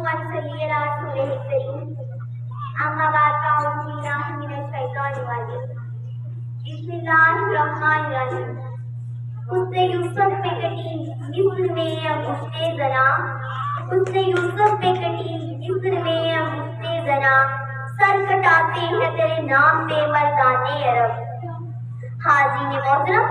صلی علی رسولہ الکریم اما بعد فاعوذ باللہ من الشیطان الرجیم بسم اللہ الرحمن الرحیم حسن یوسف پہ کٹی مصر میں انگشتِ زنا حسن یوسف پہ کٹی مصر میں انگشتِ زنا سر کٹاتے ہیں تیرے نام پہ مردان عرب۔ حاضرین محترم،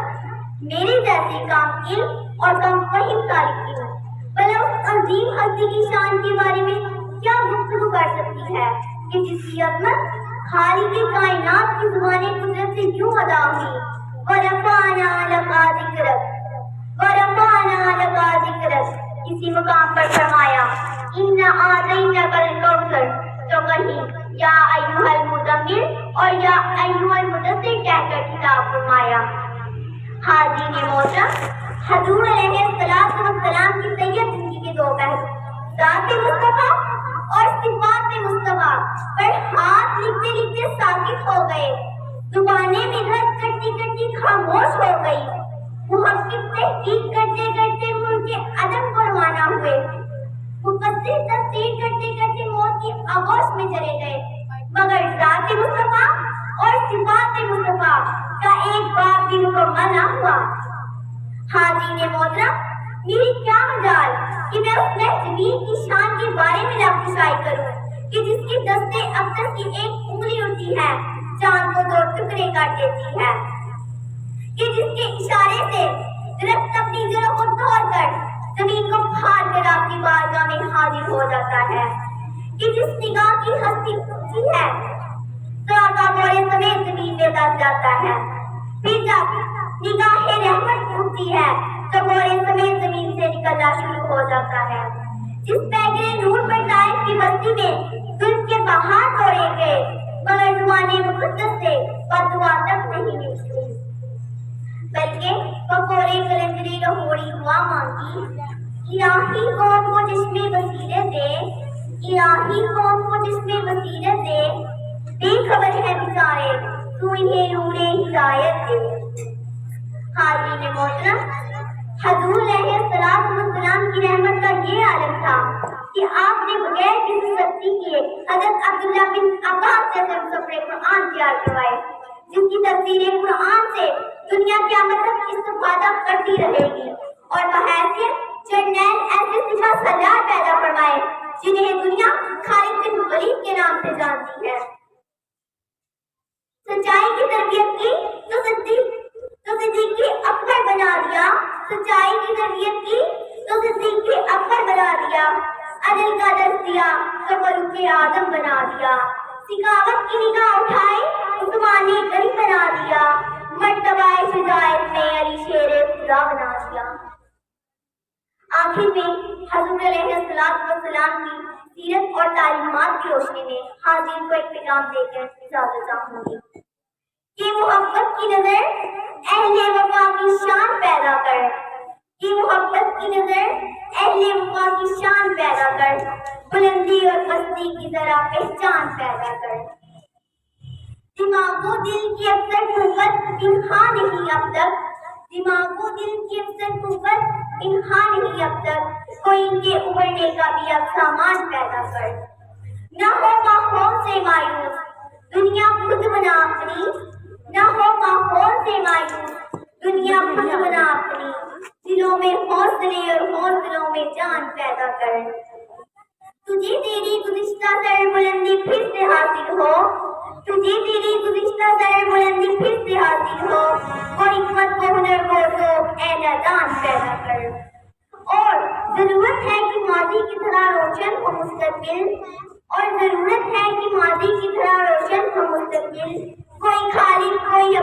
میرے جیسے کام علم اور کم فہم طالب علم بھلا اس عظیم ہستی کی شان کے بارے میں کیا گفتگو کر سکتی ہے کہ جس کی عظمت خالق کائنات کی زبان قدرت سے یوں ادا ہوئی وَرَفَعْنَا لَكَ ذِكْرَكَ وَرَفَعْنَا لَكَ ذِكْرَكَ۔ اسی مقام پر فرمایا إِنَّا أَعْطَيْنَاكَ الْكَوْثَرَ، تو کہیں یا ایھا المدثر اور یا ایھا المدثر کہہ کر خطاب فرمایا۔ حاضرین محترم، حضور علیہ السلام کی طیب زندگی کے دو پہلو ذات مصطفیٰ اور صفات مصطفیٰ پر ہاتھ لکھتے لکھتے ساکت ہو گئے، زبانیں محنت کرتی کرتی خاموش ہو گئی، محقق تحقیق کرتے کرتے ملک عدم کو روانہ ہوئے، مفسر تفسیر کرتے کرتے موت کی آغوش میں چلے گئے، مگر ذات مصطفیٰ اور صفات مصطفیٰ کا ایک باب بھی مکمل نہ ہوا۔ حاضرین محترم، میری کیا مجال کہ میں اس محجوبین کی شان کے بارے میں لفظ شائع کروں کہ جس کے دستے اختر کی ایک انگلی اٹھتی ہے چاند کو دو ٹکڑے کر دیتی ہے، کہ جس کے اشارے سے درخت اپنی جڑوں کو توڑ کر زمین کو پھاڑ کر آپ کی بارگاہ میں حاضر ہو جاتا ہے، کہ جس نگاہ کی ہستی اٹھتی ہے تو آقا بولے سمیت زمین میں دس جاتا ہے، پھر جب نگاہ رحمت اٹھتی ہے تو بولے سمیت زمین سے نکلنا شروع ہو جاتا ہے، جس پیغرے نور پر طائف کی بستی میں زلف کے بہار توڑے گئے مگر زمانے مقدس سے بددعا تک نہیں ملتی، بلکہ پکوڑے کلندری لہوڑی ہوا مانگی، الہی قوم کو جسم بصیرت دے، الہی قوم کو جسم بصیرت دے، بے خبر ہے بیچارے تو انہیں نور ہدایت دے۔ حاضرین محترم، حضور علیہ السلام کی رحمت کا یہ عالم تھا کہ آپ نے بغیر کسی سختی کیے حضرت عبداللہ بن عباس سے مصحف قرآن تیار کروائے، جس کی تفسیر قرآن سے دنیا قیامت تک استفادہ کرتی رہے گی، اور بحیثیت جرنیل ایسے سپاہ سالار پیدا فرمائے جنہیں دنیا خالد بن ولید کے نام سے جانتی ہے۔ سچائی کی تربیت کی تو صدیق اکبر بنا دیا، سچائی کی تربیت کی تو صدیق اکبر بنا دیا، عدل کا درس دیا تو فاروق اعظم بنا دیا، سخاوت کی نگاہ اٹھائے عثمان غنی بنا دیا، مرتبہ شجاعت میں علی شیر خدا بنا دیا۔ آخر میں حضور علیہ السلام کی سیرت اور تعلیمات کی روشنی میں حاضرین کو ایک پیغام دے کر اجازت چاہوں گی کہ محبت کی نظر اہل وفا کی شان پیدا کر، کہ محبت کی نظر اہل وفا کی شان پیدا کر، بلندی اور پستی کی ذرا پہچان پیدا کر۔ دماغ و دل کی اکثر قوت انہا نہیں اب تک، دماغ و دل کی اکثر قوت انہا نہیں اب تک، کوئی ان کے ابھرنے کا بھی اب سامان پیدا کر۔ نہ ہو ماحول سے مایوس دنیا خود بنا اپنی، نہ ہو ماحول سے مایوس دنیا خود بنا اپنی، دلوں میں حوصلے اور حوصلوں میں جان پیدا کر۔ تجھے تیری گزشتہ سر بلندی پھر سے حاصل ہو، تجھے تیری گزشتہ سر بلندی پھر سے حاصل ہو، وہ حکمت و ہنر کو ذوق اے نادان پیدا کر۔ اور ضرورت ہے کہ ماضی کی طرح روشن ہو مستقبل، اور ضرورت ہے کہ ماضی کی طرح روشن ہو مستقبل، کوئی خالق کوئی